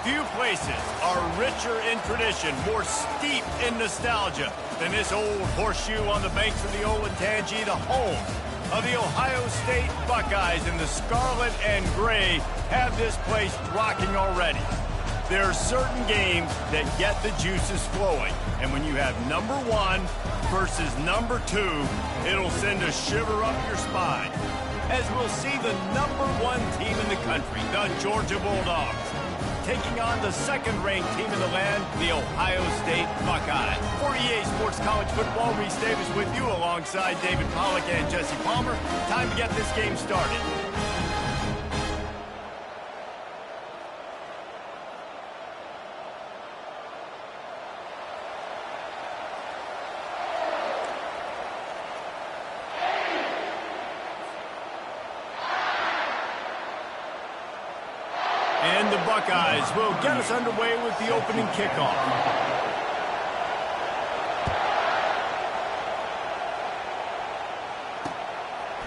Few places are richer in tradition, more steeped in nostalgia than this old horseshoe on the banks of the Olentangy, the home of the Ohio State Buckeyes. And the scarlet and gray have this place rocking already. There are certain games that get the juices flowing, and when you have number 1 versus number 2, it'll send a shiver up your spine, as we'll see the number 1 team in the country, the Georgia Bulldogs, taking on the second-ranked team in the land, the Ohio State Buckeyes. For EA Sports College Football, Reese Davis with you alongside David Pollack and Jesse Palmer. Time to get this game started. And the Buckeyes will get us underway with the opening kickoff.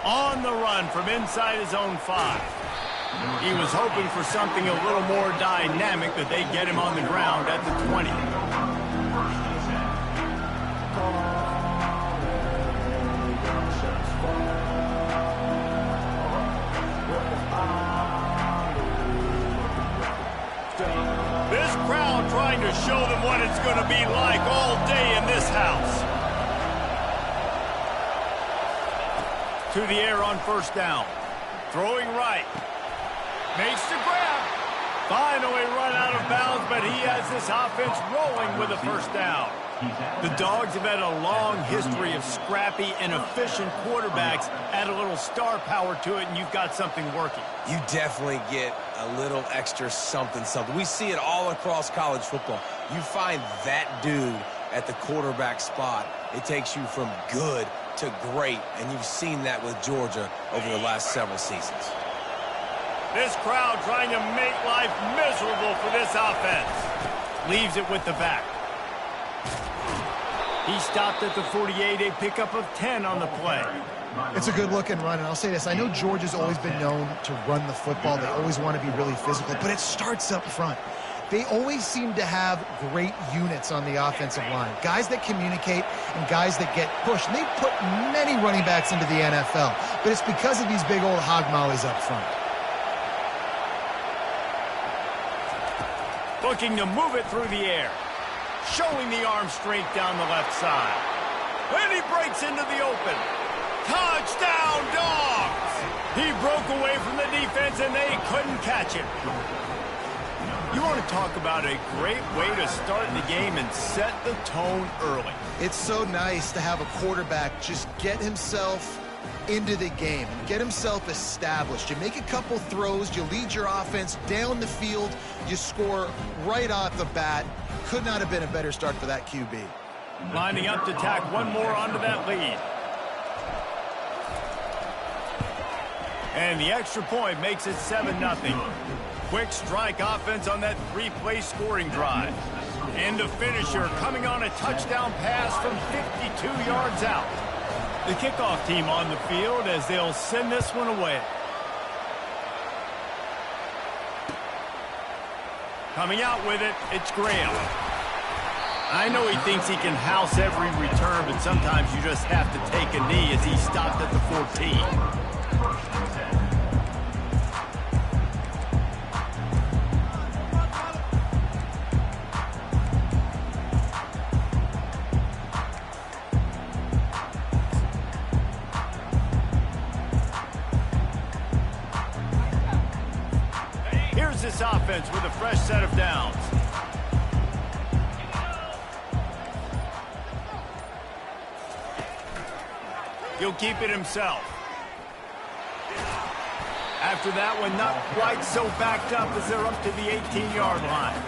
On the run from inside his own 5. He was hoping for something a little more dynamic, that they'd get him on the ground at the 20. This crowd trying to show them what it's going to be like all day in this house. To the air on first down. Throwing right. Makes the grab. Finally run out of bounds, but he has this offense rolling with a first down. The Dogs have had a long history of scrappy and efficient quarterbacks. Add a little star power to it, and you've got something working. You definitely get a little extra something. We see it all across college football. You find that dude at the quarterback spot, it takes you from good to great, and you've seen that with Georgia over the last several seasons. This crowd trying to make life miserable for this offense. Leaves it with the back. He stopped at the 48, a pickup of 10 on the play. It's a good-looking run, and I'll say this. I know Georgia's always been known to run the football. They always want to be really physical, but it starts up front. They always seem to have great units on the offensive line, guys that communicate and guys that get pushed. And they've put many running backs into the NFL, but it's because of these big old hog mollies up front. Looking to move it through the air. Showing the arm strength down the left side. And he breaks into the open. Touchdown, Dogs! He broke away from the defense, and they couldn't catch him. You want to talk about a great way to start the game and set the tone early. It's so nice to have a quarterback just get himself into the game and get himself established. You make a couple throws, you lead your offense down the field, you score right off the bat. Could not have been a better start for that QB. Lining up to tack one more onto that lead. And the extra point makes it 7-0. Quick strike offense on that 3-play scoring drive. And the finisher coming on a touchdown pass from 52 yards out. The kickoff team on the field as they'll send this one away. Coming out with it, it's Graham. I know he thinks he can house every return, but sometimes you just have to take a knee as he stopped at the 14. Here's this offense with a fresh set of downs. He'll keep it himself. After that one, not quite so backed up as they're up to the 18-yard line.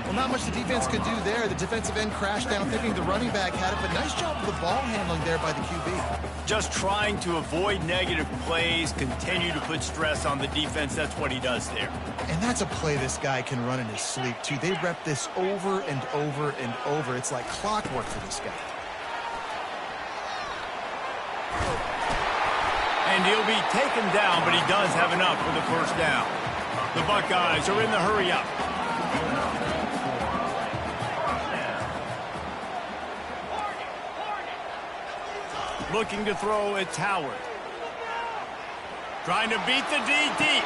Well, not much the defense could do there. The defensive end crashed down thinking the running back had it, but nice job of the ball handling there by the QB. Just trying to avoid negative plays, continue to put stress on the defense. That's what he does there. And that's a play this guy can run in his sleep, too. They rep this over and over and over. It's like clockwork for this guy. And he'll be taken down, but he does have enough for the first down. The Buckeyes are in the hurry-up. Looking to throw, it's Howard. Trying to beat the D deep.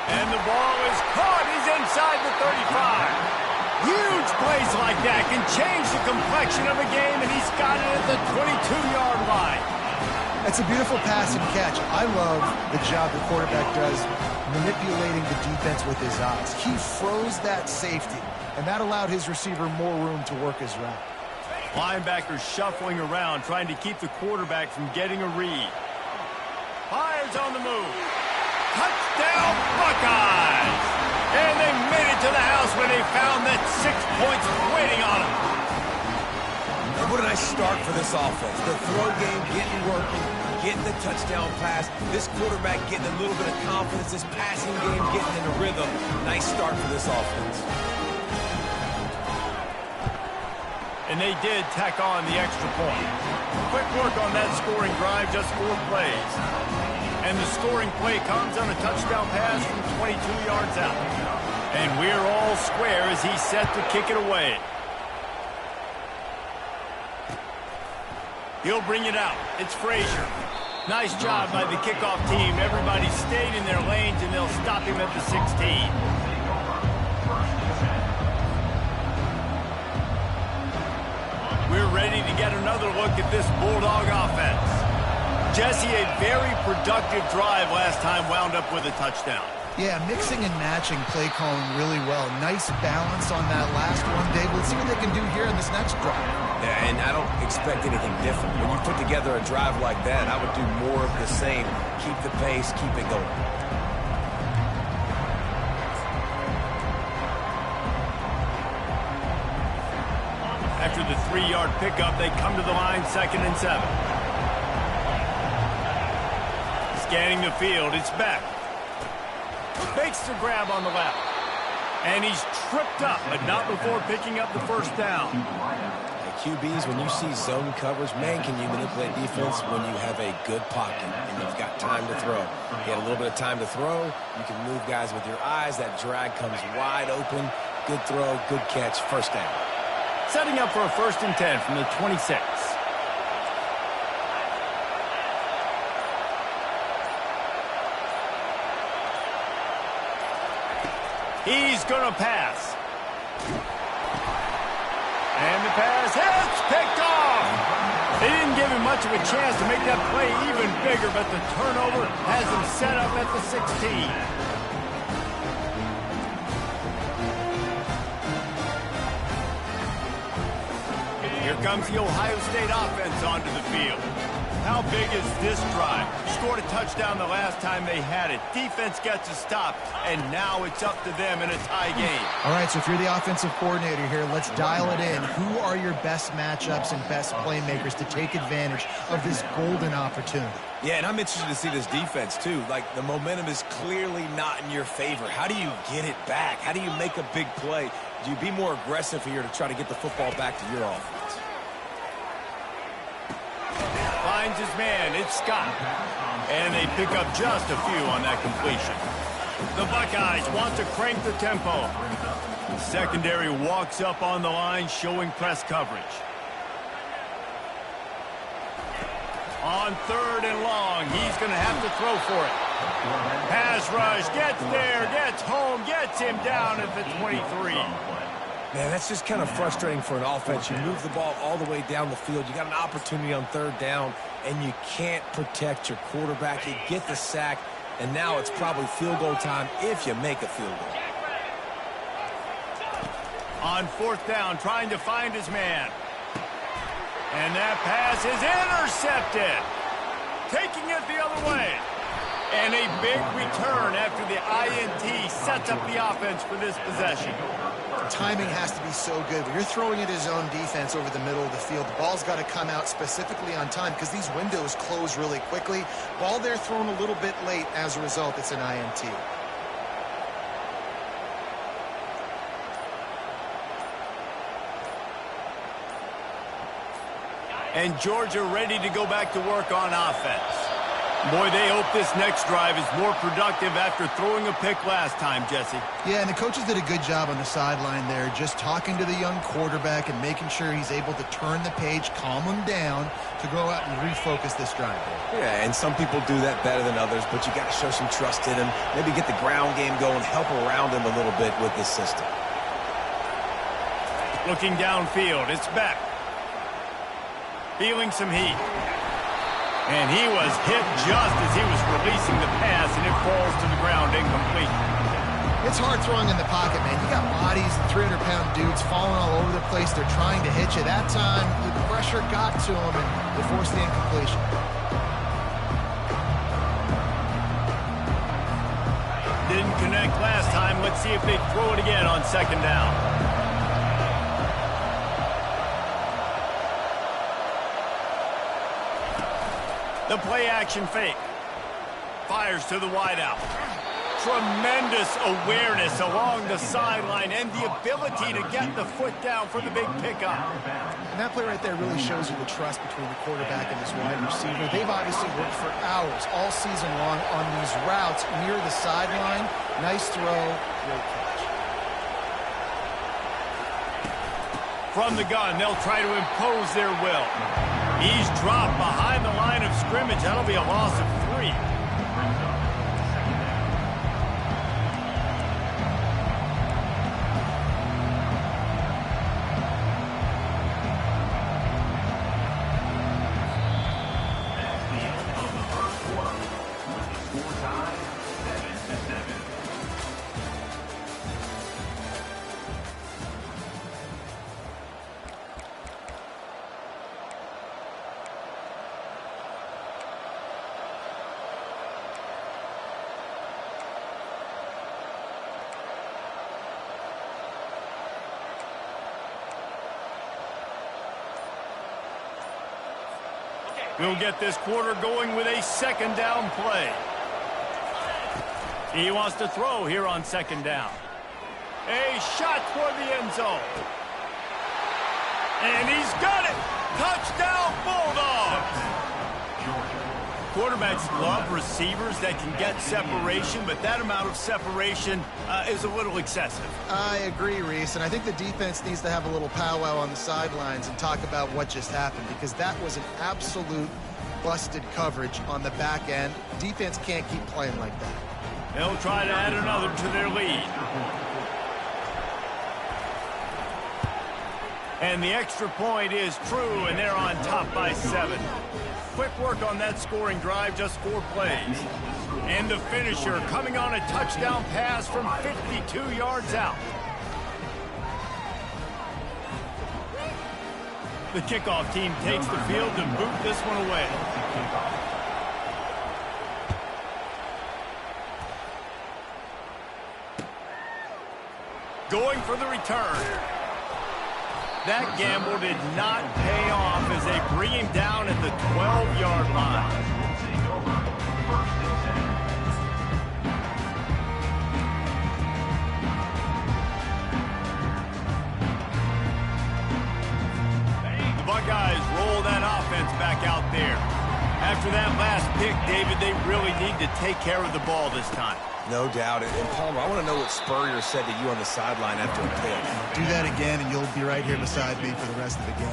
And the ball is caught. He's inside the 35. Huge plays like that can change the complexion of a game, and he's got it at the 22-yard line. That's a beautiful pass and catch. I love the job the quarterback does manipulating the defense with his eyes. He froze that safety, and that allowed his receiver more room to work his route. Linebackers shuffling around, trying to keep the quarterback from getting a read. Fires on the move. Touchdown, Buckeyes! And they made it to the house when they found that 6 points waiting on them. And what a nice start for this offense. The throw game getting working, getting the touchdown pass. This quarterback getting a little bit of confidence. This passing game getting in a rhythm. Nice start for this offense. And they did tack on the extra point. Quick work on that scoring drive, just 4 plays. And the scoring play comes on a touchdown pass from 22 yards out. And we're all square as he's set to kick it away. He'll bring it out. It's Frazier. Nice job by the kickoff team. Everybody stayed in their lanes, and they'll stop him at the 16. We're ready to get another look at this Bulldog offense. Jesse, a very productive drive last time, wound up with a touchdown. Yeah, mixing and matching play calling really well. Nice balance on that last one, Dave. Let's see what they can do here in this next drive. Yeah, and I don't expect anything different. When you put together a drive like that, I would do more of the same. Keep the pace, keep it going. After the 3-yard pickup, they come to the line 2nd and 7. Scanning the field, it's Beck. Fakes the grab on the left. And he's tripped up, but not before picking up the first down. QBs, when you see zone coverage, man, can you manipulate defense when you have a good pocket and you've got time to throw. You had a little bit of time to throw. You can move guys with your eyes. That drag comes wide open. Good throw, good catch, first down. Setting up for a 1st and 10 from the 26. He's going to pass. And the pass hits, picked off. They didn't give him much of a chance to make that play even bigger, but the turnover has him set up at the 16. Here comes the Ohio State offense onto the field. How big is this drive? Scored a touchdown the last time they had it. Defense gets a stop, and now it's up to them in a tie game. All right, so if you're the offensive coordinator here, let's dial it in. Who are your best matchups and best playmakers to take advantage of this golden opportunity? Yeah, and I'm interested to see this defense, too. Like, the momentum is clearly not in your favor. How do you get it back? How do you make a big play? Do you be more aggressive here to try to get the football back to your offense? Finds his man, it's Scott. And they pick up just a few on that completion. The Buckeyes want to crank the tempo. The secondary walks up on the line, showing press coverage. On 3rd and long, he's going to have to throw for it. Pass rush, gets there, gets home, gets him down at the 23. Man, that's just kind of frustrating for an offense. You move the ball all the way down the field. You got an opportunity on 3rd down, and you can't protect your quarterback. You get the sack, and now it's probably field goal time if you make a field goal. On 4th down, trying to find his man. And that pass is intercepted. Taking it the other way. And a big return after the INT sets up the offense for this possession. Timing has to be so good. When you're throwing at his own defense over the middle of the field, the ball's got to come out specifically on time because these windows close really quickly. Ball there thrown a little bit late. As a result, it's an INT. And Georgia ready to go back to work on offense. Boy, they hope this next drive is more productive after throwing a pick last time, Jesse. Yeah, and the coaches did a good job on the sideline there, just talking to the young quarterback and making sure he's able to turn the page, calm him down to go out and refocus this drive. Yeah, and some people do that better than others, but you got to show some trust in him, maybe get the ground game going, help around him a little bit with this system. Looking downfield, it's Beck. Feeling some heat. And he was hit just as he was releasing the pass, and it falls to the ground incomplete. It's hard throwing in the pocket, man. You got bodies, 300-pound dudes falling all over the place. They're trying to hit you. That time, the pressure got to him, and they forced the incompletion. Didn't connect last time. Let's see if they throw it again on second down. The play-action fake. Fires to the wideout. Tremendous awareness along the sideline and the ability to get the foot down for the big pickup. And that play right there really shows you the trust between the quarterback and his wide receiver. They've obviously worked for hours all season long on these routes near the sideline. Nice throw, great catch. From the gun, they'll try to impose their will. He's dropped behind the line of scrimmage. That'll be a loss of 3. We'll get this quarter going with a second down play. He wants to throw here on second down. A shot toward the end zone. And he's got it. Touchdown, Bulldogs. Quarterbacks love receivers that can get separation, but that amount of separation is a little excessive. I agree, Reese, and I think the defense needs to have a little powwow on the sidelines and talk about what just happened, because that was an absolute busted coverage on the back end. Defense can't keep playing like that. They'll try to add another to their lead. And the extra point is true, and they're on top by 7. Quick work on that scoring drive, just 4 plays. And the finisher coming on a touchdown pass from 52 yards out. The kickoff team takes the field to boot this one away. Going for the return. That gamble did not pay off as they bring him down at the 12-yard line. The Buckeyes roll that offense back out there. After that last pick, David, they really need to take care of the ball this time. No doubt. And Palmer, I want to know what Spurrier said to you on the sideline after a pick. Do that again, and you'll be right here beside me for the rest of the game.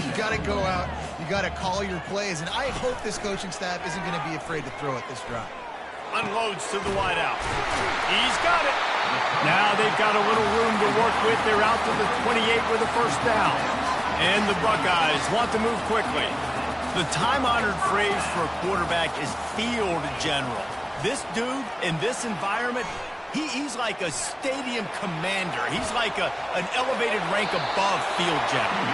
You got to go out. You got to call your plays, and I hope this coaching staff isn't going to be afraid to throw it this drive. Unloads to the wideout. He's got it. Now they've got a little room to work with. They're out to the 28 with a first down. And the Buckeyes want to move quickly. The time-honored phrase for a quarterback is field general. This dude in this environment, he's like a stadium commander. He's like an elevated rank above field general.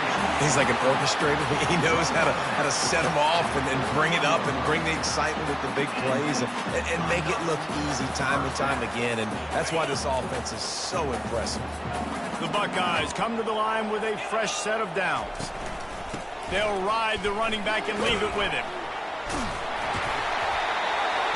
He's like an orchestrator. He knows how to set them off and bring it up and bring the excitement with the big plays and make it look easy time and time again. And that's why this offense is so impressive. The Buckeyes come to the line with a fresh set of downs. They'll ride the running back and leave it with him.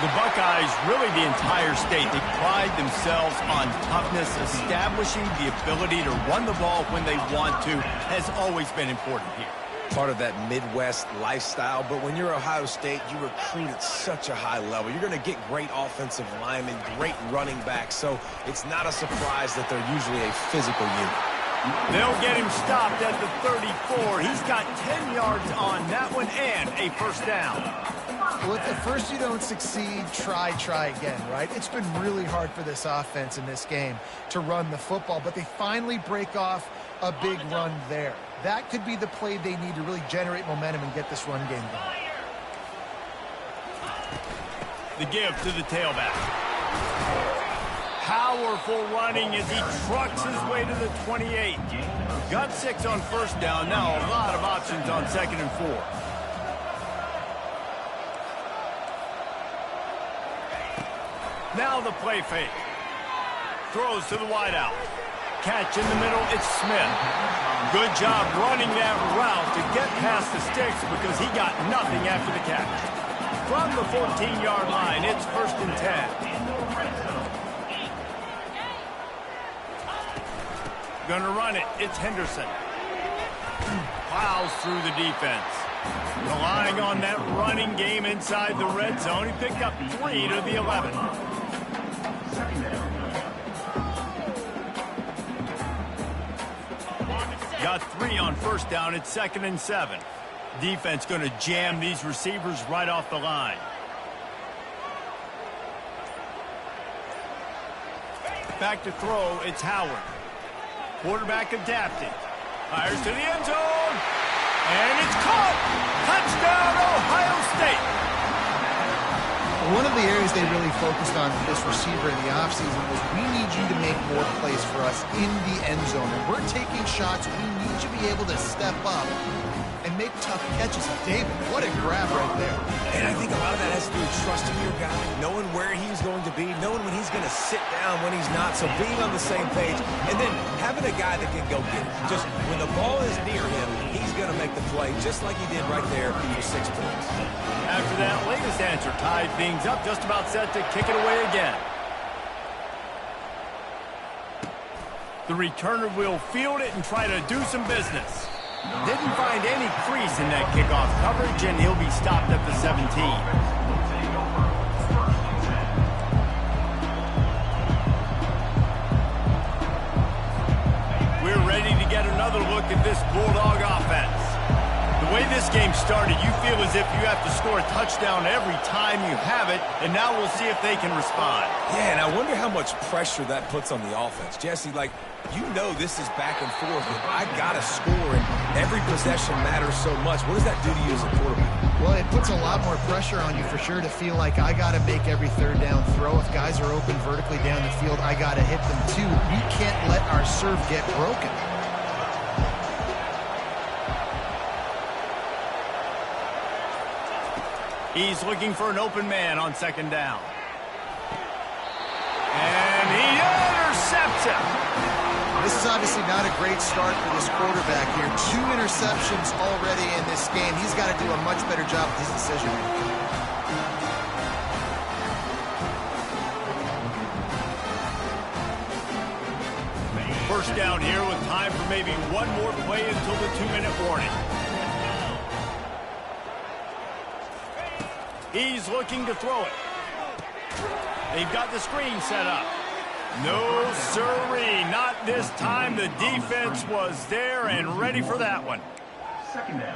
The Buckeyes, really the entire state, they pride themselves on toughness. Establishing the ability to run the ball when they want to has always been important here. part of that Midwest lifestyle. But when you're Ohio State, you recruit at such a high level. You're going to get great offensive linemen, great running backs. So it's not a surprise that they're usually a physical unit. They'll get him stopped at the 34. He's got 10 yards on that one and a first down. Well, if at first you don't succeed, try again, right? It's been really hard for this offense in this game to run the football, but they finally break off a big run there. That could be the play they need to really generate momentum and get this run game going. The give to the tailback. Powerful running as he trucks his way to the 28. Got 6 on first down. Now a lot of options on 2nd and 4. Now the play fake. Throws to the wideout. Catch in the middle, it's Smith. Good job running that route to get past the sticks because he got nothing after the catch. From the 14-yard line, it's 1st and 10. Gonna run it, it's Henderson. Plows through the defense. Relying on that running game inside the red zone. He picked up 3 to the 11. Got 3 on first down. It's 2nd and 7. Defense going to jam these receivers right off the line. Back to throw. It's Howard. Quarterback adapting. Fires to the end zone. And it's caught. Touchdown, Ohio State. One of the areas they really focused on for this receiver in the offseason was we need you to make more plays for us in the end zone. And we're taking shots. We need you to be able to step up and make tough catches. David, what a grab right there. And I think a lot of that has to do with trusting your guy, knowing where he's going to be, knowing when he's going to sit down, when he's not. So being on the same page, and then having a guy that can go get it. Just when the ball is near him, he's going to make the play, just like he did right there for 6 points. After that latest answer, tied things up, just about set to kick it away again. The returner will field it and try to do some business. Didn't find any crease in that kickoff coverage, and he'll be stopped at the 17. We're ready to get another look at this Bulldog offense. The way this game started, you feel as if you have to score a touchdown every time you have it, and now we'll see if they can respond. Yeah, and I wonder how much pressure that puts on the offense. Jesse, like, you know this is back and forth, and I got to score, and every possession matters so much. What does that do to you as a quarterback? Well, it puts a lot more pressure on you for sure to feel like I got to make every third down throw. If guys are open vertically down the field, I got to hit them too. We can't let our serve get broken. He's looking for an open man on 2nd down. And he intercepts him. This is obviously not a great start for this quarterback here. 2 interceptions already in this game. He's got to do a much better job with his decision making. First down here with time for maybe one more play until the 2-minute warning. He's looking to throw it. They've got the screen set up. No, sirree, not this time. The defense was there and ready for that one.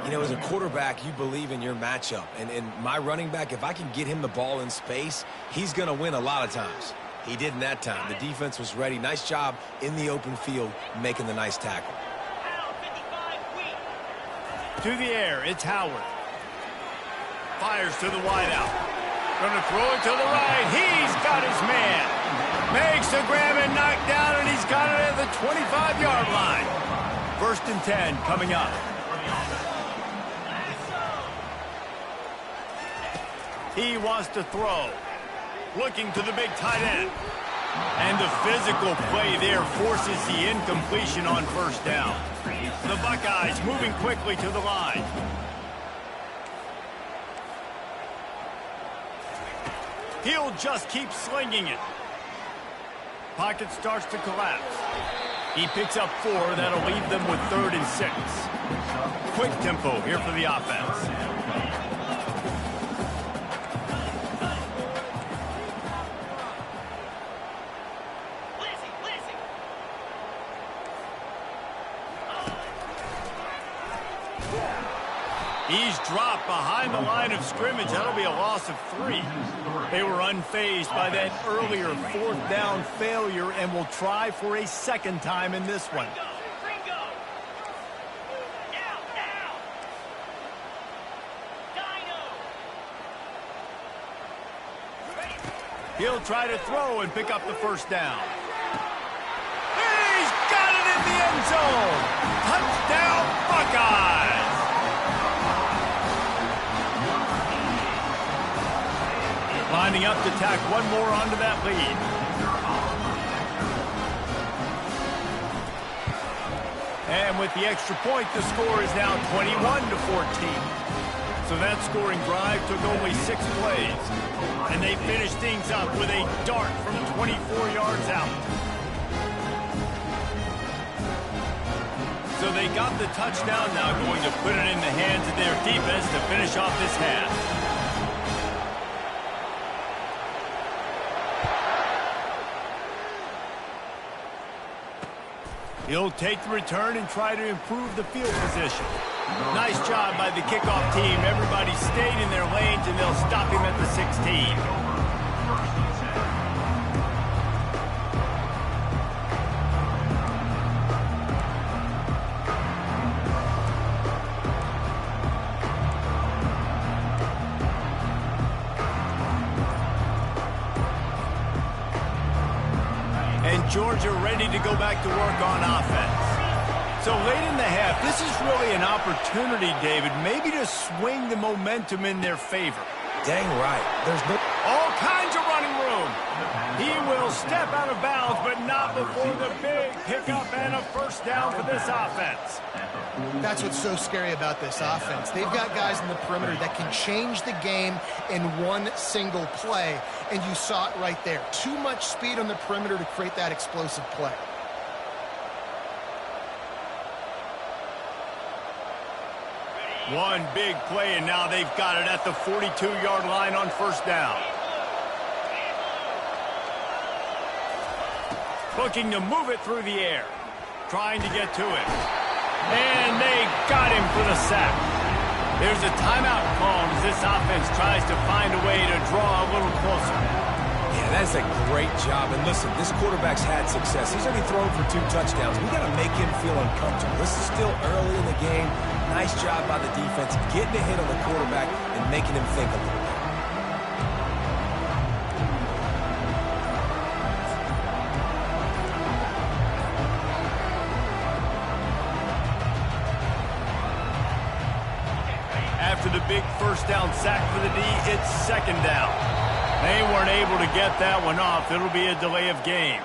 You know, as a quarterback, you believe in your matchup. And my running back, if I can get him the ball in space, he's going to win a lot of times. He did in that time. The defense was ready. Nice job in the open field making the nice tackle. To the air, it's Howard. Fires to the wideout. Going to throw it to the right. He's got his man. Makes the grab and knock down, and he's got it at the 25-yard line. 1st and 10 coming up. He wants to throw. Looking to the big tight end. And the physical play there forces the incompletion on 1st down. The Buckeyes moving quickly to the line. He'll just keep slinging it. Pocket starts to collapse. He picks up 4. That'll leave them with 3rd and 6. Quick tempo here for the offense. He's dropped behind the line of scrimmage. That'll be a loss of 3. They were unfazed by that earlier 4th down failure and will try for a 2nd time in this one. He'll try to throw and pick up the 1st down. He's got it in the end zone. Touchdown, Buckeyes. Lining up to tack one more onto that lead. And with the extra point, the score is now 21-14. So that scoring drive took only 6 plays. And they finished things up with a dart from 24 yards out. So they got the touchdown, now going to put it in the hands of their defense to finish off this half. He'll take the return and try to improve the field position. Nice job by the kickoff team. Everybody stayed in their lanes, and they'll stop him at the 16. Georgia ready to go back to work on offense. So late in the half, this is really an opportunity, David, maybe to swing the momentum in their favor. Dang right. There's no... All kinds of running room. He will step out of bounds, but not before the big pickup and a 1st down for this offense. That's what's so scary about this offense. They've got guys in the perimeter that can change the game in one single play, and you saw it right there. Too much speed on the perimeter to create that explosive play. One big play, and now they've got it at the 42-yard line on 1st down. Looking to move it through the air. Trying to get to it. And they got him for the sack. There's a timeout called as this offense tries to find a way to draw a little closer. Yeah, that's a great job. And listen, this quarterback's had success. He's already thrown for 2 touchdowns. We got to make him feel uncomfortable. This is still early in the game. Nice job by the defense, getting a hit on the quarterback and making him think a little bit. After the big 1st down sack for the D, it's 2nd down. They weren't able to get that one off. It'll be a delay of game.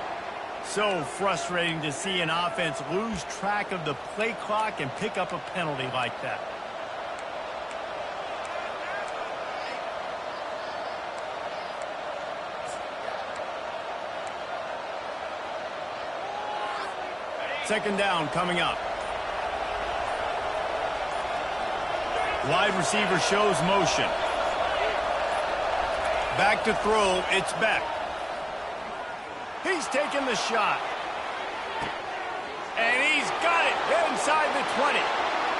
So frustrating to see an offense lose track of the play clock and pick up a penalty like that. Second down coming up. Wide receiver shows motion. Back to throw, it's Beck. He's taking the shot. And he's got it inside the 20.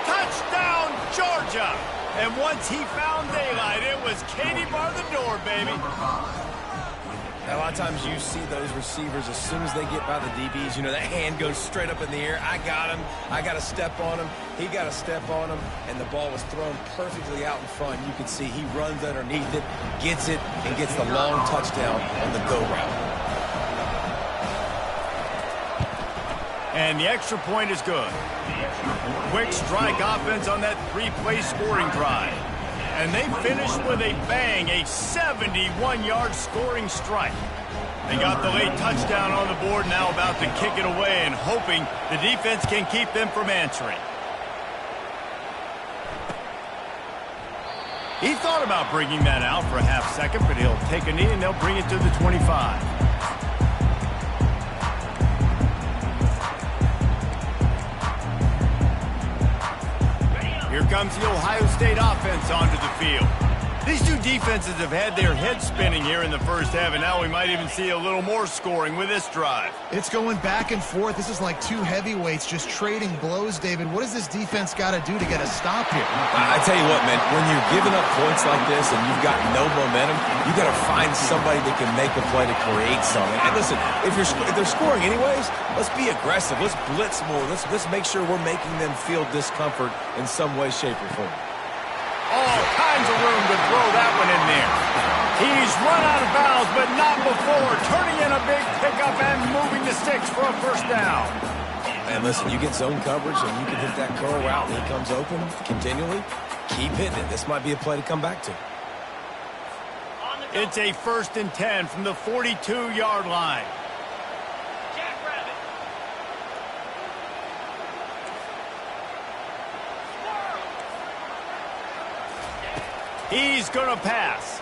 Touchdown, Georgia. And once he found daylight, it was Katie bar the door, baby. A lot of times you see those receivers, as soon as they get by the DBs, you know, that hand goes straight up in the air. I got him. I got to step on him. He got to step on him. And the ball was thrown perfectly out in front. You can see he runs underneath it, gets it, and gets the long touchdown on the go route. And the extra point is good. Quick strike offense on that 3-play scoring drive. And they finished with a bang, a 71-yard scoring strike. They got the late touchdown on the board, now about to kick it away and hoping the defense can keep them from answering. He thought about bringing that out for a half second, but he'll take a knee and they'll bring it to the 25. comes the Ohio State offense onto the field. These two defenses have had their heads spinning here in the first half, and now we might even see a little more scoring with this drive. It's going back and forth. This is like two heavyweights just trading blows, David. What does this defense got to do to get a stop here? I tell you what, man, when you're giving up points like this and you've got no momentum, you got to find somebody that can make a play to create something. And listen, if they're scoring anyways, let's be aggressive. Let's blitz more. Let's make sure we're making them feel discomfort in some way, shape, or form. All kinds of room to throw that one in there. He's run out of bounds, but not before. Turning in a big pickup and moving the sticks for a first down. And listen, you get zone coverage and you can hit that curl route and he comes open continually. Keep hitting it. This might be a play to come back to. It's a 1st and 10 from the 42-yard line. He's going to pass.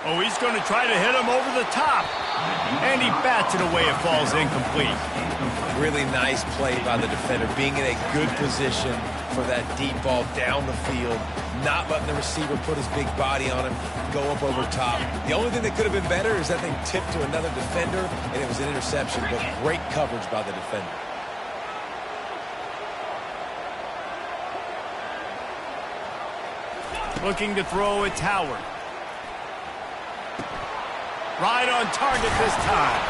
Oh, he's going to try to hit him over the top. And he bats it away. It falls incomplete. Really nice play by the defender, being in a good position for that deep ball down the field, not letting the receiver put his big body on him, go up over top. The only thing that could have been better is that thing tipped to another defender, and it was an interception, but great coverage by the defender. Looking to throw, it's Howard. Right on target this time.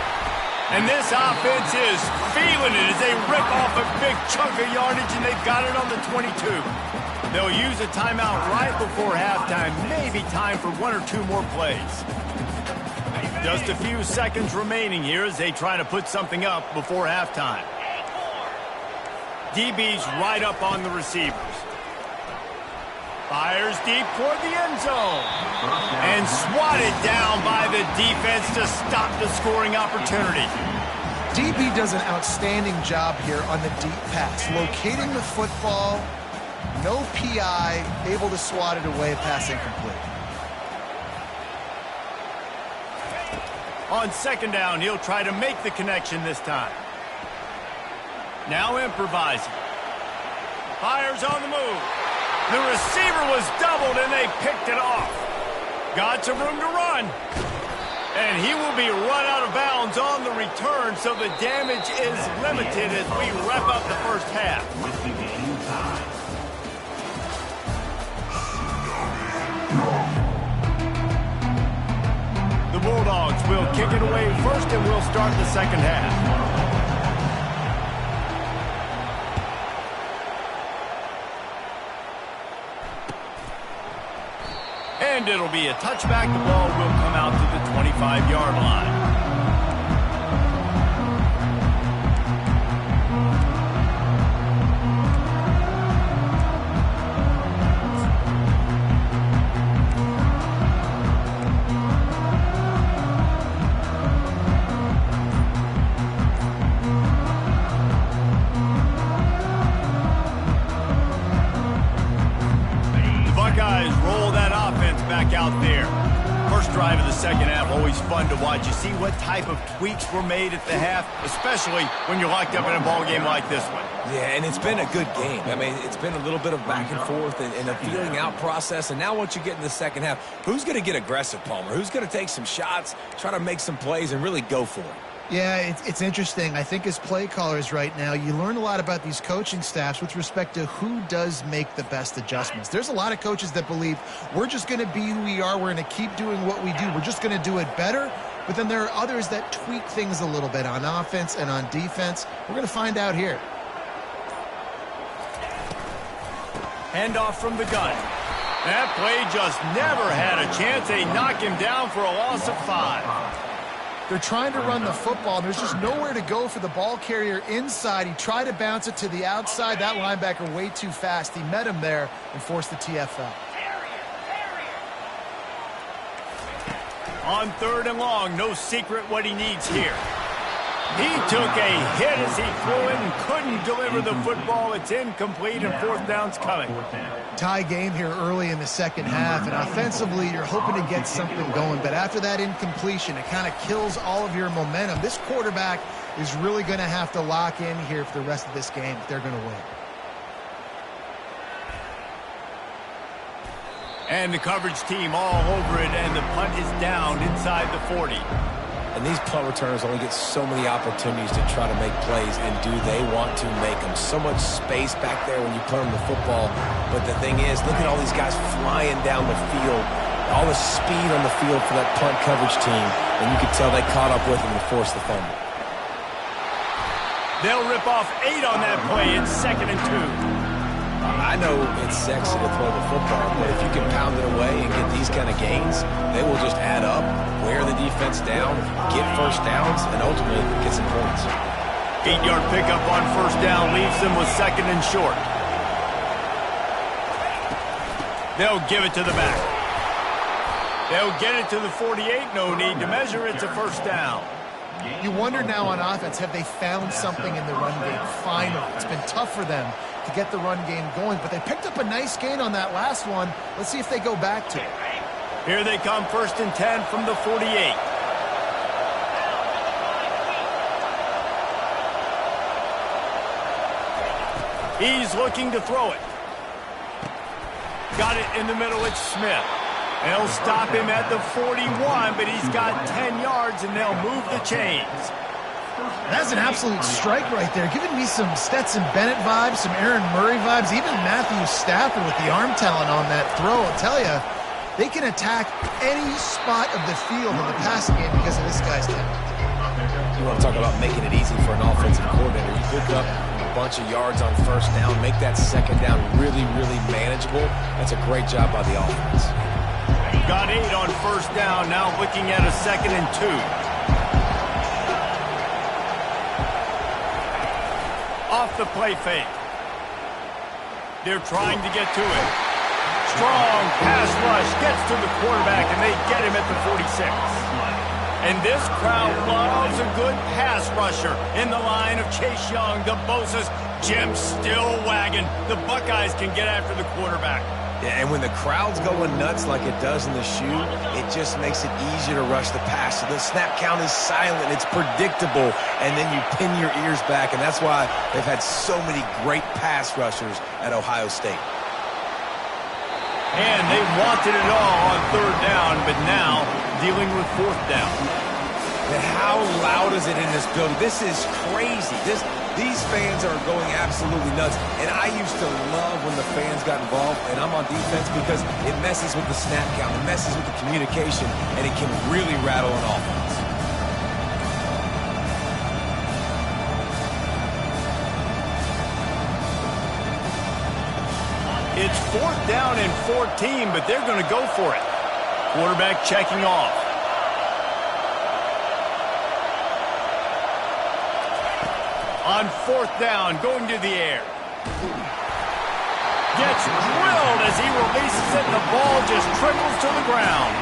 And this offense is feeling it as they rip off a big chunk of yardage, and they've got it on the 22. They'll use a timeout right before halftime. Maybe time for one or two more plays. Just a few seconds remaining here as they try to put something up before halftime. DB's right up on the receivers. Fires deep toward the end zone. And swatted down by the defense to stop the scoring opportunity. DB does an outstanding job here on the deep pass. Locating the football, no PI, able to swat it away, pass incomplete. On 2nd down, he'll try to make the connection this time. Now improvising. Fires on the move. The receiver was doubled, and they picked it off. Got some room to run. And he will be run out of bounds on the return, so the damage is limited as we wrap up the first half. The Bulldogs will kick it away first, and we'll start the second half. And it'll be a touchback. The ball will come out to the 25-yard line. Out there. First drive of the second half, always fun to watch. You see what type of tweaks were made at the half, especially when you're locked up in a ball game like this one. Yeah, and it's been a good game. I mean, it's been a little bit of back and forth and a feeling out process. And now once you get in the second half, who's going to get aggressive, Palmer? Who's going to take some shots, try to make some plays, and really go for it? Yeah, it's interesting. I think as play callers right now, you learn a lot about these coaching staffs with respect to who does make the best adjustments. There's a lot of coaches that believe we're just going to be who we are. We're going to keep doing what we do. We're just going to do it better. But then there are others that tweak things a little bit on offense and on defense. We're going to find out here. Handoff from the gun. That play just never had a chance. They knock him down for a loss of 5. They're trying to run the football, and there's just nowhere to go for the ball carrier inside. He tried to bounce it to the outside. That linebacker way too fast. He met him there and forced the TFL. On 3rd and long, no secret what he needs here. He took a hit as he threw it and couldn't deliver the football. It's incomplete, and 4th down's coming. Tie game here early in the second half, and offensively you're hoping to get something going, but after that incompletion, it kind of kills all of your momentum. This quarterback is really going to have to lock in here for the rest of this game if they're going to win. And the coverage team all over it, and the punt is down inside the 40. And these punt returners only get so many opportunities to try to make plays, and do they want to make them? So much space back there when you put them the football. But the thing is, look at all these guys flying down the field, all the speed on the field for that punt coverage team, and you can tell they caught up with them to force the fumble. They'll rip off 8 on that play. It's 2nd and 2. I know it's sexy to throw the football, but if you can pound it away and get these kind of gains, they will just add up, wear the defense down, get first downs, and ultimately get some points. 8-yard pickup on first down leaves them with 2nd and short. They'll give it to the back. They'll get it to the 48. No need to measure. It's a first down. You wonder now on offense, have they found something in the run game? Finally. It's been tough for them to get the run game going, but they picked up a nice gain on that last one. Let's see if they go back to it. Here they come, 1st and 10 from the 48. He's looking to throw it. Got it in the middle. It's Smith. They'll stop him at the 41, but he's got 10 yards, and they'll move the chains. That's an absolute strike right there, giving me some Stetson Bennett vibes, some Aaron Murray vibes, even Matthew Stafford with the arm talent on that throw. I'll tell you, they can attack any spot of the field in the passing game because of this guy's talent. You want to talk about making it easy for an offensive coordinator. You pick up a bunch of yards on first down, make that second down really, really manageable. That's a great job by the offense. Got 8 on first down, now looking at a 2nd and 2. Off the play fake. They're trying to get to it. Strong pass rush gets to the quarterback, and they get him at the 46. And this crowd loves a good pass rusher in the line of Chase Young, the Bosa's, Jim still wagging. The Buckeyes can get after the quarterback. Yeah, and when the crowd's going nuts like it does in the shoe, it just makes it easier to rush the pass. So the snap count is silent, it's predictable, and then you pin your ears back, and that's why they've had so many great pass rushers at Ohio State. And they wanted it all on 3rd down, but now dealing with 4th down. And how loud is it in this building? This is crazy. These fans are going absolutely nuts. And I used to love when the fans got involved, and I'm on defense because it messes with the snap count, it messes with the communication, and it can really rattle an offense. It's 4th down and 14, but they're going to go for it. Quarterback checking off. On 4th down, going to the air. Gets drilled as he releases it. The ball just trickles to the ground.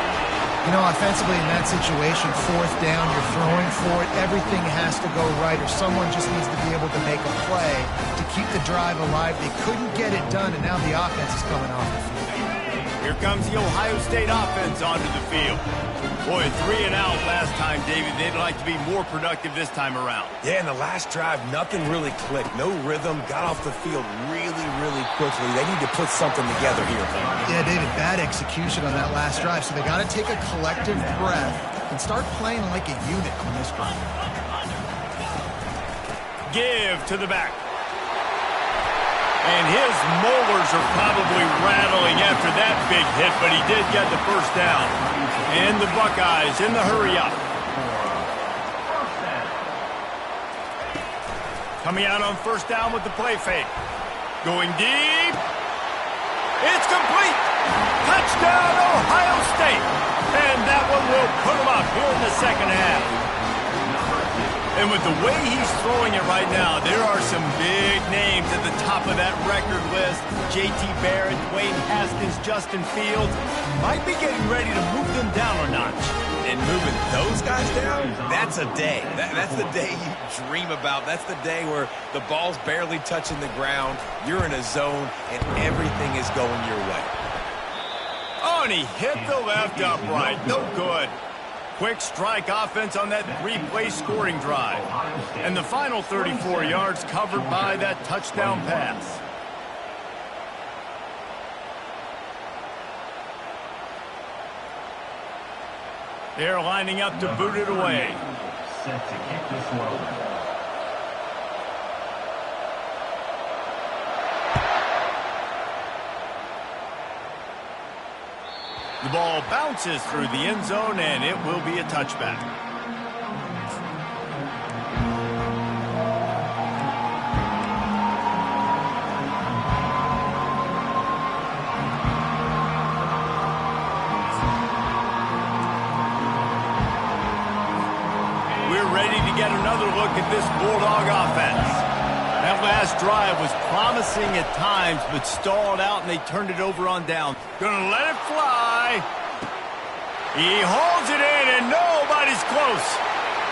You know, offensively in that situation, 4th down, you're throwing for it. Everything has to go right, or someone just needs to be able to make a play to keep the drive alive. They couldn't get it done, and now the offense is coming off the field. Here comes the Ohio State offense onto the field. Boy, 3 and out last time, David. They'd like to be more productive this time around. Yeah, in the last drive, nothing really clicked. No rhythm, got off the field really, really quickly. They need to put something together here. Yeah, David, bad execution on that last drive, so they got to take a collective breath and start playing like a unit on this drive. Give to the back. And his molars are probably rattling after that big hit, but he did get the first down. And the Buckeyes in the hurry-up. Coming out on first down with the play fake. Going deep. It's complete. Touchdown, Ohio State. And that one will put them up here in the second half. And with the way he's throwing it right now, there are some big names at the top of that record list. J.T. Barrett, Dwayne Haskins, Justin Fields. Might be getting ready to move them down a notch. And moving those guys down, that's a day. That's the day you dream about. That's the day where the ball's barely touching the ground, you're in a zone, and everything is going your way. Oh, and he hit the left upright. No good. Quick strike offense on that 3-play scoring drive. And the final 34 yards covered by that touchdown pass. They're lining up to boot it away. Set to kick this one. The ball bounces through the end zone, and it will be a touchback. We're ready to get another look at this Bulldog offense. That last drive was promising at times, but stalled out, and they turned it over on down. Gonna let it fly. He holds it in, and nobody's close.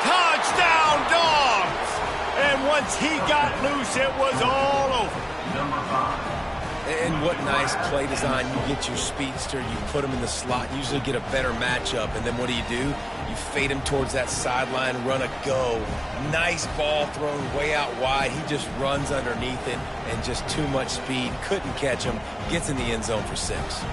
Touchdown, Dogs! And once he got loose, it was all over. Number 5. And what nice play design. You get your speedster, you put him in the slot, usually get a better matchup, and then what do? You fade him towards that sideline, run a go. Nice ball thrown way out wide. He just runs underneath it, and just too much speed. Couldn't catch him. Gets in the end zone for 6.